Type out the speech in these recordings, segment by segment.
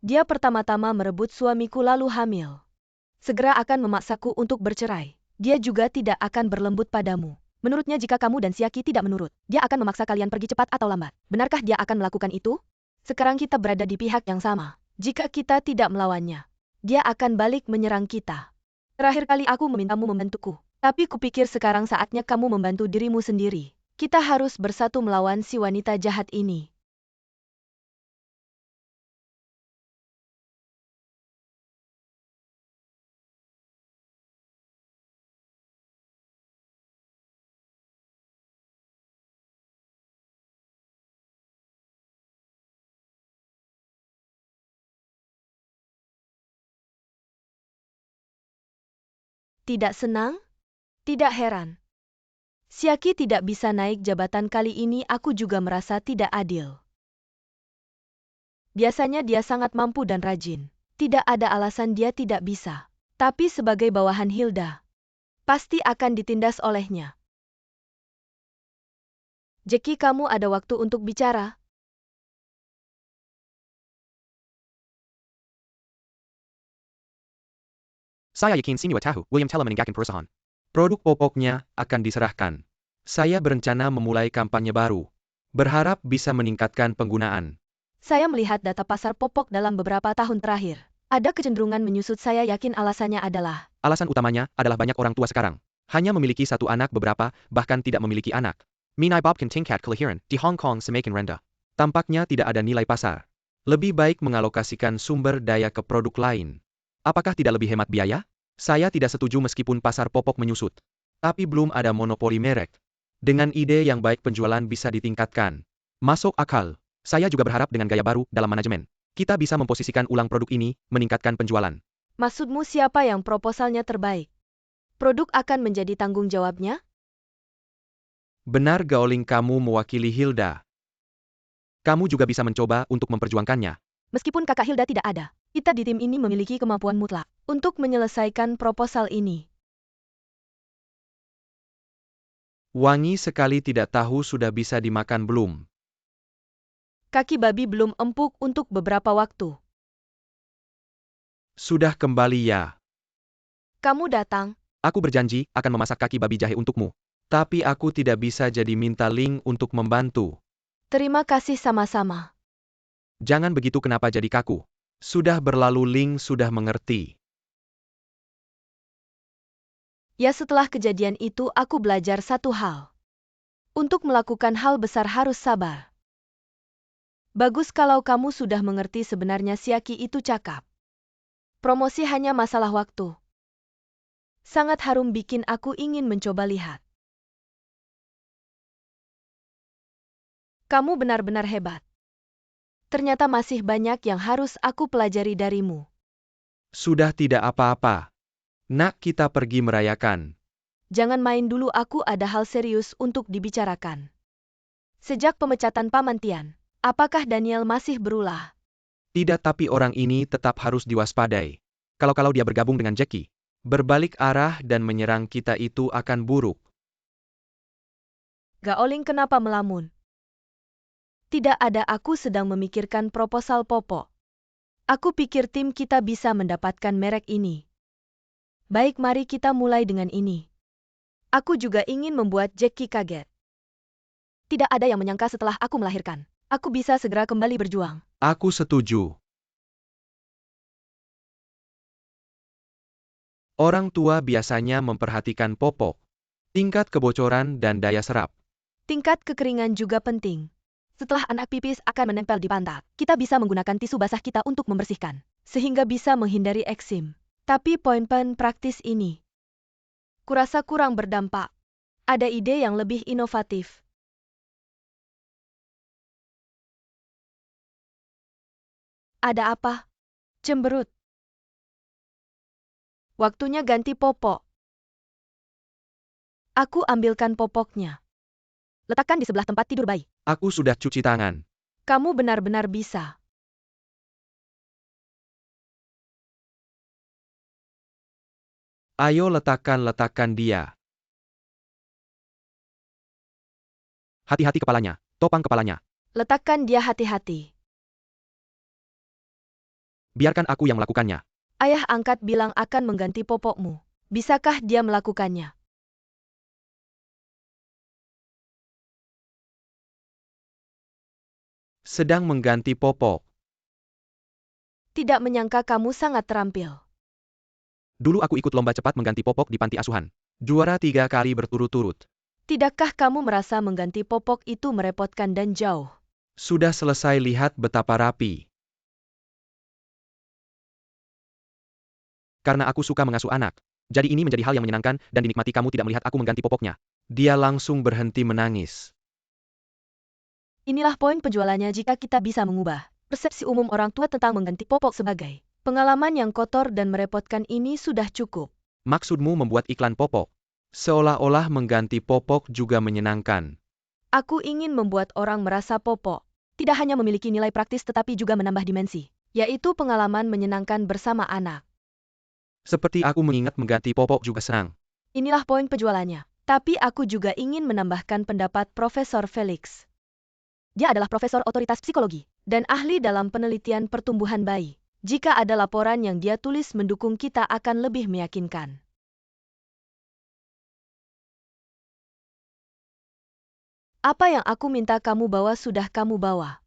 Dia pertama-tama merebut suamiku lalu hamil. Segera akan memaksaku untuk bercerai. Dia juga tidak akan berlembut padamu. Menurutnya jika kamu dan Siaki tidak menurut, dia akan memaksa kalian pergi cepat atau lambat. Benarkah dia akan melakukan itu? Sekarang kita berada di pihak yang sama. Jika kita tidak melawannya, dia akan balik menyerang kita. Terakhir kali aku memintamu membantuku. Tapi kupikir sekarang saatnya kamu membantu dirimu sendiri. Kita harus bersatu melawan si wanita jahat ini. Tidak senang? Tidak heran. Siaki tidak bisa naik jabatan kali ini, aku juga merasa tidak adil. Biasanya dia sangat mampu dan rajin. Tidak ada alasan dia tidak bisa. Tapi sebagai bawahan Hilda, pasti akan ditindas olehnya. Jackie, kamu ada waktu untuk bicara? Saya yakin Sinua tahu William telah meninggalkan perusahaan. Produk pokoknya akan diserahkan. Saya berencana memulai kampanye baru. Berharap bisa meningkatkan penggunaan. Saya melihat data pasar popok dalam beberapa tahun terakhir. Ada kecenderungan menyusut, saya yakin alasannya adalah... Alasan utamanya adalah banyak orang tua sekarang hanya memiliki satu anak, beberapa bahkan tidak memiliki anak. Minai Bobkan tingkat kelahiran di Hong Kong semakin rendah. Tampaknya tidak ada nilai pasar. Lebih baik mengalokasikan sumber daya ke produk lain. Apakah tidak lebih hemat biaya? Saya tidak setuju meskipun pasar popok menyusut. Tapi belum ada monopoli merek. Dengan ide yang baik penjualan bisa ditingkatkan. Masuk akal. Saya juga berharap dengan gaya baru dalam manajemen, kita bisa memposisikan ulang produk ini, meningkatkan penjualan. Maksudmu siapa yang proposalnya terbaik? Produk akan menjadi tanggung jawabnya? Benar, Gaoling, kamu mewakili Hilda. Kamu juga bisa mencoba untuk memperjuangkannya. Meskipun kakak Hilda tidak ada, kita di tim ini memiliki kemampuan mutlak untuk menyelesaikan proposal ini. Wangi sekali, tidak tahu sudah bisa dimakan belum. Kaki babi belum empuk untuk beberapa waktu. Sudah kembali ya. Kamu datang. Aku berjanji akan memasak kaki babi jahe untukmu. Tapi aku tidak bisa jadi minta Ling untuk membantu. Terima kasih sama-sama. Jangan begitu, kenapa jadi kaku? Sudah berlalu, Ling sudah mengerti. Ya, setelah kejadian itu aku belajar satu hal. Untuk melakukan hal besar harus sabar. Bagus kalau kamu sudah mengerti, sebenarnya Siaki itu cakap. Promosi hanya masalah waktu. Sangat harum, bikin aku ingin mencoba lihat. Kamu benar-benar hebat. Ternyata masih banyak yang harus aku pelajari darimu. Sudah tidak apa-apa. Nak, kita pergi merayakan. Jangan main dulu, aku ada hal serius untuk dibicarakan. Sejak pemecatan Paman Tian, apakah Daniel masih berulah? Tidak, tapi orang ini tetap harus diwaspadai. Kalau dia bergabung dengan Jackie, berbalik arah dan menyerang kita, itu akan buruk. Gaoling kenapa melamun? Tidak ada, aku sedang memikirkan proposal Popo. Aku pikir tim kita bisa mendapatkan merek ini. Baik, mari kita mulai dengan ini. Aku juga ingin membuat Jackie kaget. Tidak ada yang menyangka setelah aku melahirkan, aku bisa segera kembali berjuang. Aku setuju. Orang tua biasanya memperhatikan popok, tingkat kebocoran dan daya serap. Tingkat kekeringan juga penting. Setelah anak pipis akan menempel di pantat, kita bisa menggunakan tisu basah kita untuk membersihkan, sehingga bisa menghindari eksim. Tapi poin-poin praktis ini, kurasa kurang berdampak. Ada ide yang lebih inovatif. Ada apa? Cemberut. Waktunya ganti popok. Aku ambilkan popoknya. Letakkan di sebelah tempat tidur bayi. Aku sudah cuci tangan. Kamu benar-benar bisa. Ayo letakkan dia. Hati-hati kepalanya, topang kepalanya. Letakkan dia hati-hati. Biarkan aku yang melakukannya. Ayah angkat bilang akan mengganti popokmu. Bisakah dia melakukannya? Sedang mengganti popok. Tidak menyangka kamu sangat terampil. Dulu aku ikut lomba cepat mengganti popok di panti asuhan. Juara 3 kali berturut-turut. Tidakkah kamu merasa mengganti popok itu merepotkan dan jauh? Sudah selesai, lihat betapa rapi. Karena aku suka mengasuh anak. Jadi ini menjadi hal yang menyenangkan dan dinikmati. Kamu tidak melihat aku mengganti popoknya. Dia langsung berhenti menangis. Inilah poin penjualannya jika kita bisa mengubah persepsi umum orang tua tentang mengganti popok sebagai pengalaman yang kotor dan merepotkan ini sudah cukup. Maksudmu membuat iklan popok? Seolah-olah mengganti popok juga menyenangkan. Aku ingin membuat orang merasa popok tidak hanya memiliki nilai praktis tetapi juga menambah dimensi, yaitu pengalaman menyenangkan bersama anak. Seperti aku mengingat mengganti popok juga senang. Inilah poin penjualannya. Tapi aku juga ingin menambahkan pendapat Profesor Felix. Dia adalah profesor otoritas psikologi dan ahli dalam penelitian pertumbuhan bayi. Jika ada laporan yang dia tulis mendukung kita akan lebih meyakinkan. Apa yang aku minta kamu bawa sudah kamu bawa.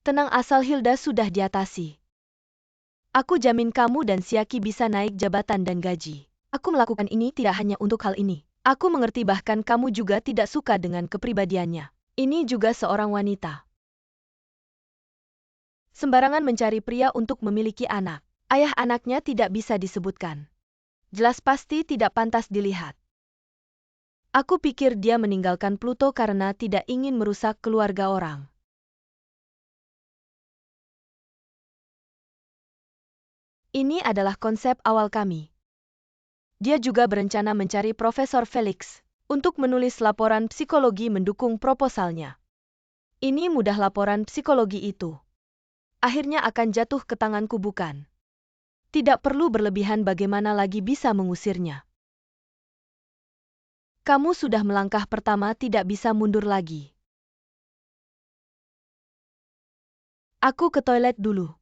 Tenang, asal Hilda sudah diatasi. Aku jamin kamu dan Siaki bisa naik jabatan dan gaji. Aku melakukan ini tidak hanya untuk hal ini. Aku mengerti bahkan kamu juga tidak suka dengan kepribadiannya. Ini juga seorang wanita. Sembarangan mencari pria untuk memiliki anak. Ayah anaknya tidak bisa disebutkan. Jelas pasti tidak pantas dilihat. Aku pikir dia meninggalkan Pluto karena tidak ingin merusak keluarga orang. Ini adalah konsep awal kami. Dia juga berencana mencari Profesor Felix untuk menulis laporan psikologi mendukung proposalnya. Ini mudah, laporan psikologi itu akhirnya akan jatuh ke tanganku, bukan? Tidak perlu berlebihan, bagaimana lagi bisa mengusirnya? Kamu sudah melangkah pertama, tidak bisa mundur lagi. Aku ke toilet dulu.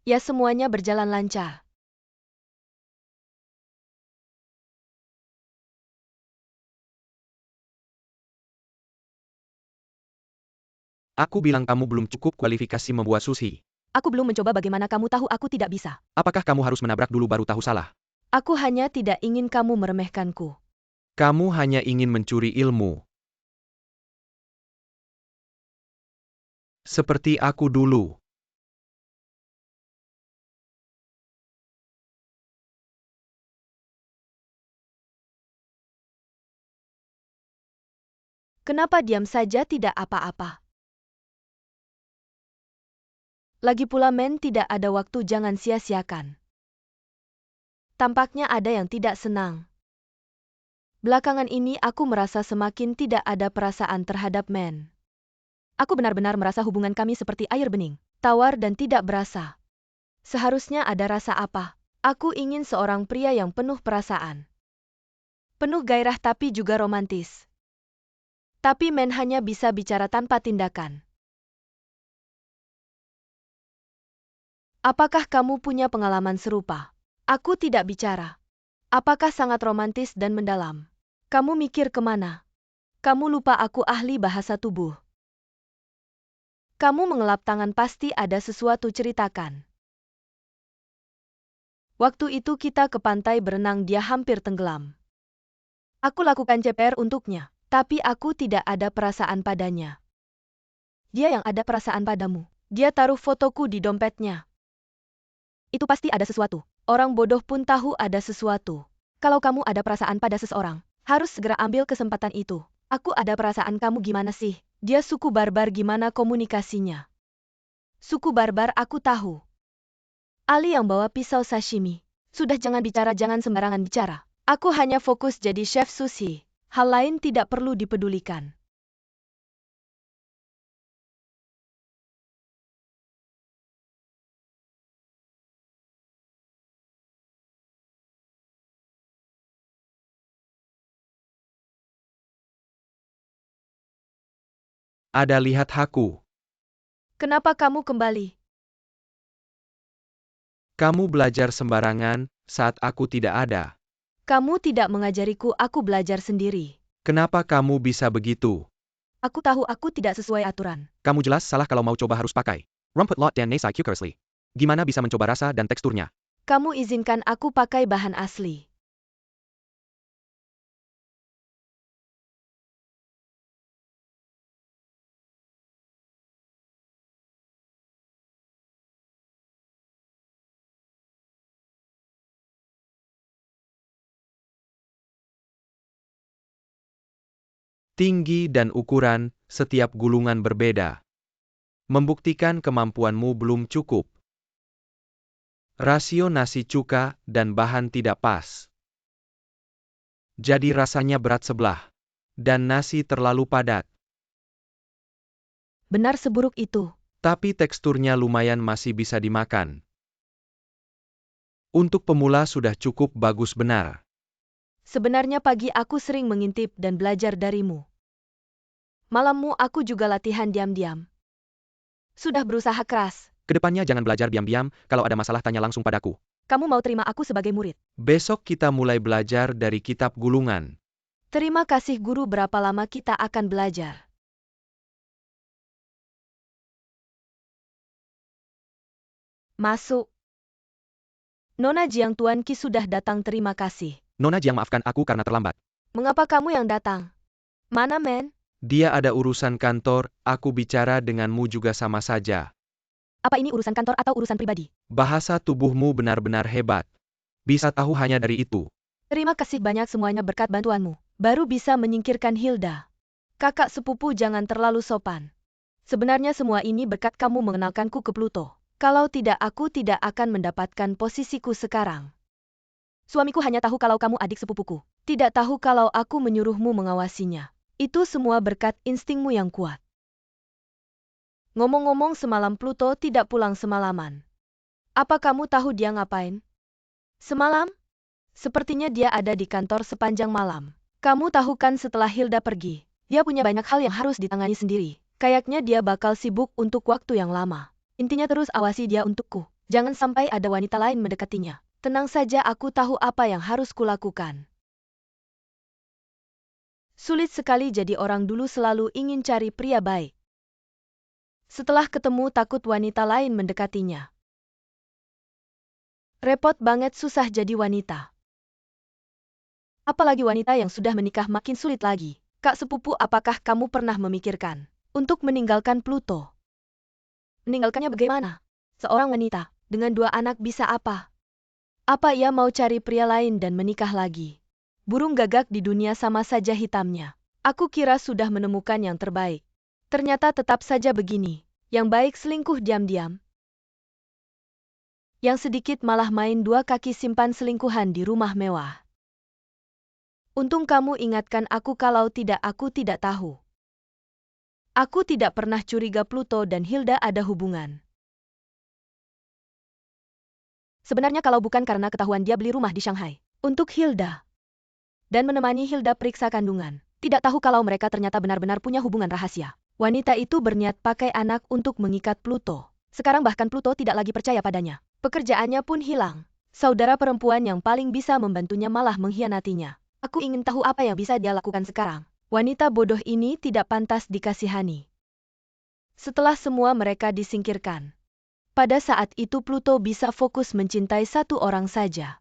Ya, semuanya berjalan lancar. Aku bilang kamu belum cukup kualifikasi membuat sushi. Aku belum mencoba, bagaimana kamu tahu aku tidak bisa? Apakah kamu harus menabrak dulu baru tahu salah? Aku hanya tidak ingin kamu meremehkanku. Kamu hanya ingin mencuri ilmu. Seperti aku dulu. Kenapa diam saja, tidak apa-apa? Lagi pula Men, tidak ada waktu, jangan sia-siakan. Tampaknya ada yang tidak senang. Belakangan ini aku merasa semakin tidak ada perasaan terhadap Men. Aku benar-benar merasa hubungan kami seperti air bening, tawar dan tidak berasa. Seharusnya ada rasa apa? Aku ingin seorang pria yang penuh perasaan. Penuh gairah tapi juga romantis. Tapi Men hanya bisa bicara tanpa tindakan. Apakah kamu punya pengalaman serupa? Aku tidak bicara. Apakah sangat romantis dan mendalam? Kamu mikir kemana? Kamu lupa aku ahli bahasa tubuh. Kamu mengelap tangan, pasti ada sesuatu, ceritakan. Waktu itu kita ke pantai berenang, dia hampir tenggelam. Aku lakukan CPR untuknya, tapi aku tidak ada perasaan padanya. Dia yang ada perasaan padamu. Dia taruh fotoku di dompetnya. Itu pasti ada sesuatu. Orang bodoh pun tahu ada sesuatu. Kalau kamu ada perasaan pada seseorang, harus segera ambil kesempatan itu. Aku ada perasaan, kamu gimana sih? Dia suku barbar, gimana komunikasinya? Suku barbar, aku tahu. Ali yang bawa pisau sashimi. Sudah, jangan bicara, jangan sembarangan bicara. Aku hanya fokus jadi chef sushi. Hal lain tidak perlu dipedulikan. Ada lihat aku. Kenapa kamu kembali? Kamu belajar sembarangan saat aku tidak ada. Kamu tidak mengajariku, aku belajar sendiri. Kenapa kamu bisa begitu? Aku tahu aku tidak sesuai aturan. Kamu jelas salah kalau mau coba harus pakai rumput lot dan nasai cucursely. Gimana bisa mencoba rasa dan teksturnya? Kamu izinkan aku pakai bahan asli. Tinggi dan ukuran setiap gulungan berbeda. Membuktikan kemampuanmu belum cukup. Rasio nasi cuka dan bahan tidak pas. Jadi rasanya berat sebelah. Dan nasi terlalu padat. Benar seburuk itu. Tapi teksturnya lumayan masih bisa dimakan. Untuk pemula sudah cukup bagus benar. Sebenarnya pagi aku sering mengintip dan belajar darimu. Malammu aku juga latihan diam-diam. Sudah berusaha keras. Kedepannya jangan belajar diam-diam, kalau ada masalah tanya langsung padaku. Kamu mau terima aku sebagai murid? Besok kita mulai belajar dari kitab gulungan. Terima kasih guru, berapa lama kita akan belajar? Masuk. Nona Jiang, Tuan Qi sudah datang, terima kasih. Nona Jiang, maafkan aku karena terlambat. Mengapa kamu yang datang? Mana Men? Dia ada urusan kantor, aku bicara denganmu juga sama saja. Apa ini urusan kantor atau urusan pribadi? Bahasa tubuhmu benar-benar hebat. Bisa tahu hanya dari itu. Terima kasih banyak semuanya, berkat bantuanmu. Baru bisa menyingkirkan Hilda. Kakak sepupu, jangan terlalu sopan. Sebenarnya semua ini berkat kamu mengenalkanku ke Pluto. Kalau tidak, aku tidak akan mendapatkan posisiku sekarang. Suamiku hanya tahu kalau kamu adik sepupuku. Tidak tahu kalau aku menyuruhmu mengawasinya. Itu semua berkat instingmu yang kuat. Ngomong-ngomong, semalam Pluto tidak pulang semalaman. Apa kamu tahu dia ngapain? Semalam? Sepertinya dia ada di kantor sepanjang malam. Kamu tahu kan, setelah Hilda pergi, dia punya banyak hal yang harus ditangani sendiri. Kayaknya dia bakal sibuk untuk waktu yang lama. Intinya terus awasi dia untukku. Jangan sampai ada wanita lain mendekatinya. Tenang saja, aku tahu apa yang harus kulakukan. Sulit sekali jadi orang, dulu selalu ingin cari pria baik. Setelah ketemu, takut wanita lain mendekatinya. Repot banget, susah jadi wanita. Apalagi wanita yang sudah menikah makin sulit lagi. Kak sepupu, apakah kamu pernah memikirkan untuk meninggalkan Pluto? Meninggalkannya bagaimana? Seorang wanita dengan 2 anak bisa apa? Apa ia mau cari pria lain dan menikah lagi? Burung gagak di dunia sama saja hitamnya. Aku kira sudah menemukan yang terbaik. Ternyata tetap saja begini. Yang baik selingkuh diam-diam. Yang sedikit malah main 2 kaki, simpan selingkuhan di rumah mewah. Untung kamu ingatkan aku, kalau tidak aku tidak tahu. Aku tidak pernah curiga Pluto dan Hilda ada hubungan. Sebenarnya kalau bukan karena ketahuan dia beli rumah di Shanghai untuk Hilda dan menemani Hilda periksa kandungan, tidak tahu kalau mereka ternyata benar-benar punya hubungan rahasia. Wanita itu berniat pakai anak untuk mengikat Pluto. Sekarang bahkan Pluto tidak lagi percaya padanya. Pekerjaannya pun hilang. Saudara perempuan yang paling bisa membantunya malah mengkhianatinya. Aku ingin tahu apa yang bisa dia lakukan sekarang. Wanita bodoh ini tidak pantas dikasihani. Setelah semua mereka disingkirkan, pada saat itu Pluto bisa fokus mencintai satu orang saja.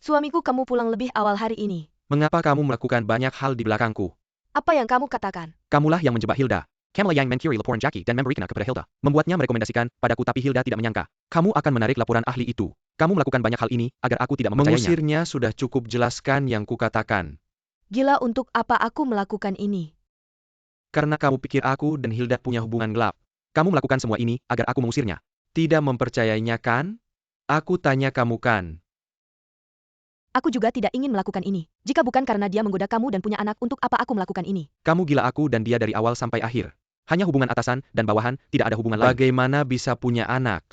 Suamiku, kamu pulang lebih awal hari ini. Mengapa kamu melakukan banyak hal di belakangku? Apa yang kamu katakan? Kamulah yang menjebak Hilda. Kamala yang mencuri laporan Jackie dan memberikannya kepada Hilda. Membuatnya merekomendasikan padaku, tapi Hilda tidak menyangka. Kamu akan menarik laporan ahli itu. Kamu melakukan banyak hal ini agar aku tidak mempercayainya. Mengusirnya sudah cukup, jelaskan yang kukatakan. Gila, untuk apa aku melakukan ini? Karena kamu pikir aku dan Hilda punya hubungan gelap. Kamu melakukan semua ini agar aku mengusirnya. Tidak mempercayainya kan? Aku tanya kamu kan. Aku juga tidak ingin melakukan ini. Jika bukan karena dia menggoda kamu dan punya anak, untuk apa aku melakukan ini? Kamu gila, aku dan dia dari awal sampai akhir. Hanya hubungan atasan dan bawahan, tidak ada hubungan lain. Bagaimana bisa punya anak?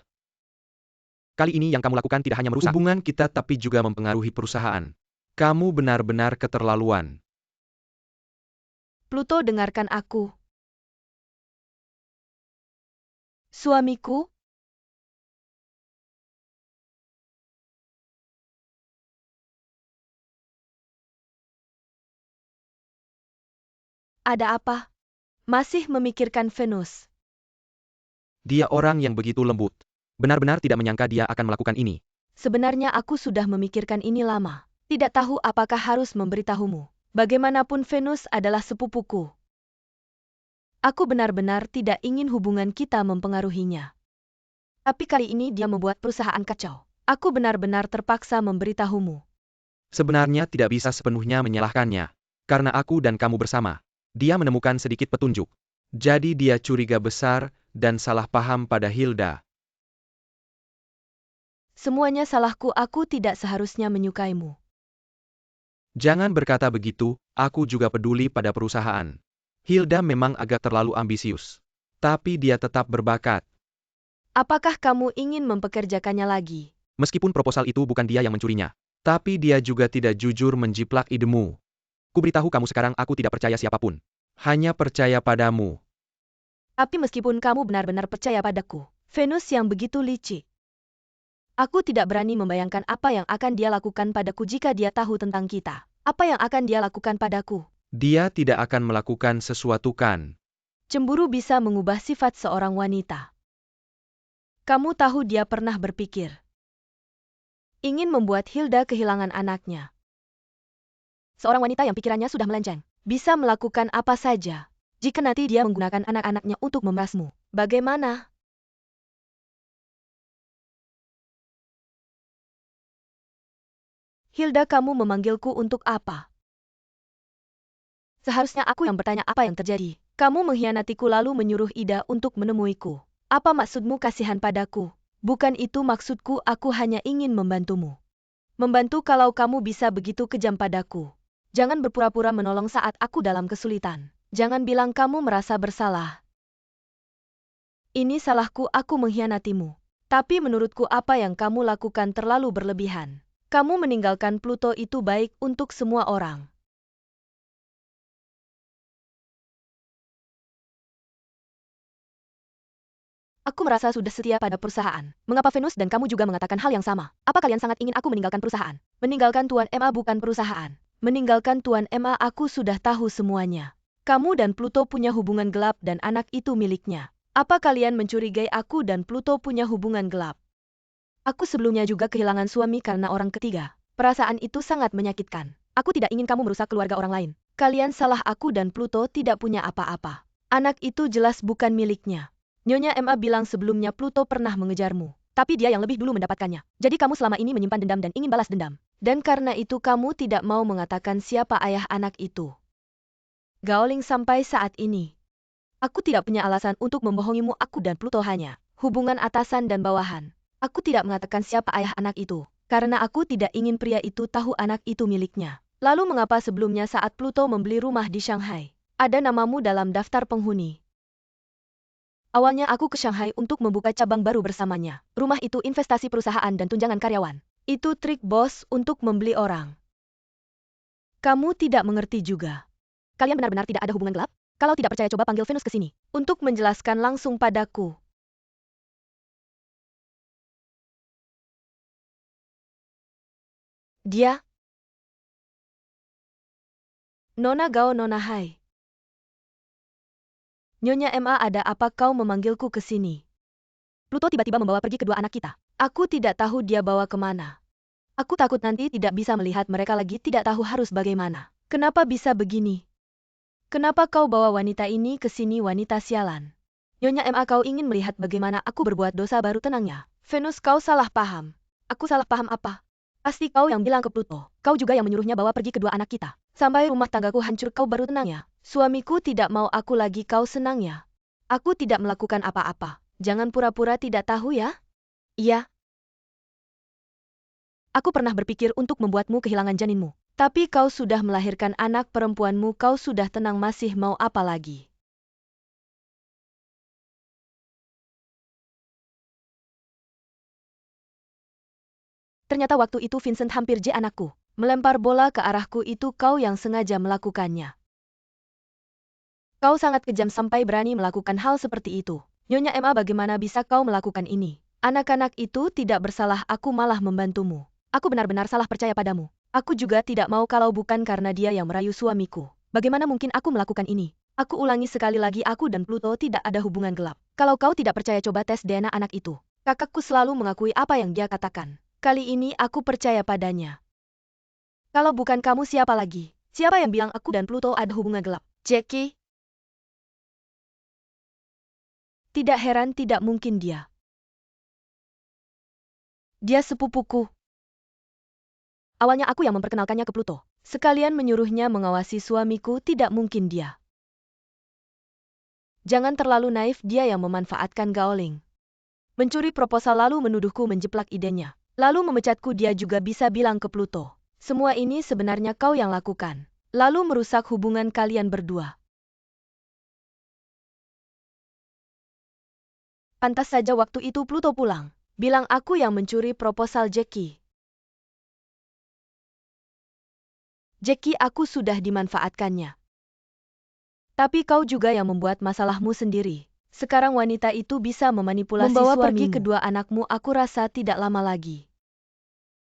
Kali ini yang kamu lakukan tidak hanya merusak hubungan kita tapi juga mempengaruhi perusahaan. Kamu benar-benar keterlaluan. Pluto, dengarkan aku. Suamiku? Ada apa? Masih memikirkan Venus. Dia orang yang begitu lembut. Benar-benar tidak menyangka dia akan melakukan ini. Sebenarnya aku sudah memikirkan ini lama. Tidak tahu apakah harus memberitahumu. Bagaimanapun Venus adalah sepupuku. Aku benar-benar tidak ingin hubungan kita mempengaruhinya. Tapi kali ini dia membuat perusahaan kacau. Aku benar-benar terpaksa memberitahumu. Sebenarnya tidak bisa sepenuhnya menyalahkannya. Karena aku dan kamu bersama. Dia menemukan sedikit petunjuk. Jadi dia curiga besar dan salah paham pada Hilda. Semuanya salahku, aku tidak seharusnya menyukaimu. Jangan berkata begitu, aku juga peduli pada perusahaan. Hilda memang agak terlalu ambisius. Tapi dia tetap berbakat. Apakah kamu ingin mempekerjakannya lagi? Meskipun proposal itu bukan dia yang mencurinya. Tapi dia juga tidak jujur menjiplak idemu. Kuberitahu kamu sekarang, aku tidak percaya siapapun. Hanya percaya padamu. Tapi meskipun kamu benar-benar percaya padaku, Venus yang begitu licik. Aku tidak berani membayangkan apa yang akan dia lakukan padaku jika dia tahu tentang kita. Apa yang akan dia lakukan padaku? Dia tidak akan melakukan sesuatu kan? Cemburu bisa mengubah sifat seorang wanita. Kamu tahu dia pernah berpikir ingin membuat Hilda kehilangan anaknya. Seorang wanita yang pikirannya sudah melenceng, bisa melakukan apa saja. Jika nanti dia menggunakan anak-anaknya untuk memerasmu, bagaimana? Hilda, kamu memanggilku untuk apa? Seharusnya aku yang bertanya apa yang terjadi. Kamu mengkhianatiku lalu menyuruh Ida untuk menemuiku. Apa maksudmu kasihan padaku? Bukan itu maksudku, aku hanya ingin membantumu. Membantu kalau kamu bisa begitu kejam padaku. Jangan berpura-pura menolong saat aku dalam kesulitan. Jangan bilang kamu merasa bersalah. Ini salahku, aku mengkhianatimu. Tapi menurutku apa yang kamu lakukan terlalu berlebihan. Kamu meninggalkan Pluto itu baik untuk semua orang. Aku merasa sudah setia pada perusahaan. Mengapa Venus dan kamu juga mengatakan hal yang sama? Apa kalian sangat ingin aku meninggalkan perusahaan? Meninggalkan Tuan Emma bukan perusahaan. Meninggalkan Tuan Emma, aku sudah tahu semuanya. Kamu dan Pluto punya hubungan gelap dan anak itu miliknya. Apa kalian mencurigai aku dan Pluto punya hubungan gelap? Aku sebelumnya juga kehilangan suami karena orang ketiga. Perasaan itu sangat menyakitkan. Aku tidak ingin kamu merusak keluarga orang lain. Kalian salah, aku dan Pluto tidak punya apa-apa. Anak itu jelas bukan miliknya. Nyonya Emma bilang sebelumnya Pluto pernah mengejarmu. Tapi dia yang lebih dulu mendapatkannya. Jadi kamu selama ini menyimpan dendam dan ingin balas dendam. Dan karena itu kamu tidak mau mengatakan siapa ayah anak itu. Gaoling, sampai saat ini aku tidak punya alasan untuk membohongimu. Aku dan Pluto hanya hubungan atasan dan bawahan. Aku tidak mengatakan siapa ayah anak itu. Karena aku tidak ingin pria itu tahu anak itu miliknya. Lalu mengapa sebelumnya saat Pluto membeli rumah di Shanghai, ada namamu dalam daftar penghuni? Awalnya aku ke Shanghai untuk membuka cabang baru bersamanya. Rumah itu investasi perusahaan dan tunjangan karyawan. Itu trik bos untuk membeli orang. Kamu tidak mengerti juga. Kalian benar-benar tidak ada hubungan gelap? Kalau tidak percaya coba panggil Venus ke sini. Untuk menjelaskan langsung padaku. Dia? Nona Gao, Nona Hai. Nyonya Emma, ada apa kau memanggilku ke sini? Pluto tiba-tiba membawa pergi kedua anak kita. Aku tidak tahu dia bawa kemana. Aku takut nanti tidak bisa melihat mereka lagi, tidak tahu harus bagaimana. Kenapa bisa begini? Kenapa kau bawa wanita ini ke sini, wanita sialan? Nyonya Emma, kau ingin melihat bagaimana aku berbuat dosa baru? Tenangnya. Venus, kau salah paham. Aku salah paham apa? Pasti kau yang bilang ke Pluto. Kau juga yang menyuruhnya bawa pergi kedua anak kita. Sampai rumah tanggaku hancur, kau baru tenang ya? Suamiku tidak mau aku lagi, kau senang ya? Aku tidak melakukan apa-apa. Jangan pura-pura tidak tahu ya. Iya. Aku pernah berpikir untuk membuatmu kehilangan janinmu. Tapi kau sudah melahirkan anak perempuanmu, kau sudah tenang, masih mau apa lagi? Ternyata waktu itu Vincent hampir anakku. Melempar bola ke arahku, itu kau yang sengaja melakukannya. Kau sangat kejam sampai berani melakukan hal seperti itu. Nyonya Emma, bagaimana bisa kau melakukan ini? Anak-anak itu tidak bersalah, aku malah membantumu. Aku benar-benar salah percaya padamu. Aku juga tidak mau kalau bukan karena dia yang merayu suamiku. Bagaimana mungkin aku melakukan ini? Aku ulangi sekali lagi, aku dan Pluto tidak ada hubungan gelap. Kalau kau tidak percaya, coba tes DNA anak itu. Kakakku selalu mengakui apa yang dia katakan. Kali ini aku percaya padanya. Kalau bukan kamu, siapa lagi? Siapa yang bilang aku dan Pluto ada hubungan gelap? Jackie? Tidak heran, tidak mungkin dia. Dia sepupuku. Awalnya aku yang memperkenalkannya ke Pluto. Sekalian menyuruhnya mengawasi suamiku, tidak mungkin dia. Jangan terlalu naif, dia yang memanfaatkan Gaoling. Mencuri proposal lalu menuduhku menjeplak idenya. Lalu memecatku, dia juga bisa bilang ke Pluto. Semua ini sebenarnya kau yang lakukan. Lalu merusak hubungan kalian berdua. Pantas saja waktu itu Pluto pulang. Bilang aku yang mencuri proposal Jackie. Jackie, aku sudah dimanfaatkannya. Tapi kau juga yang membuat masalahmu sendiri. Sekarang wanita itu bisa memanipulasi suamimu. Membawa pergi kedua anakmu, aku rasa tidak lama lagi.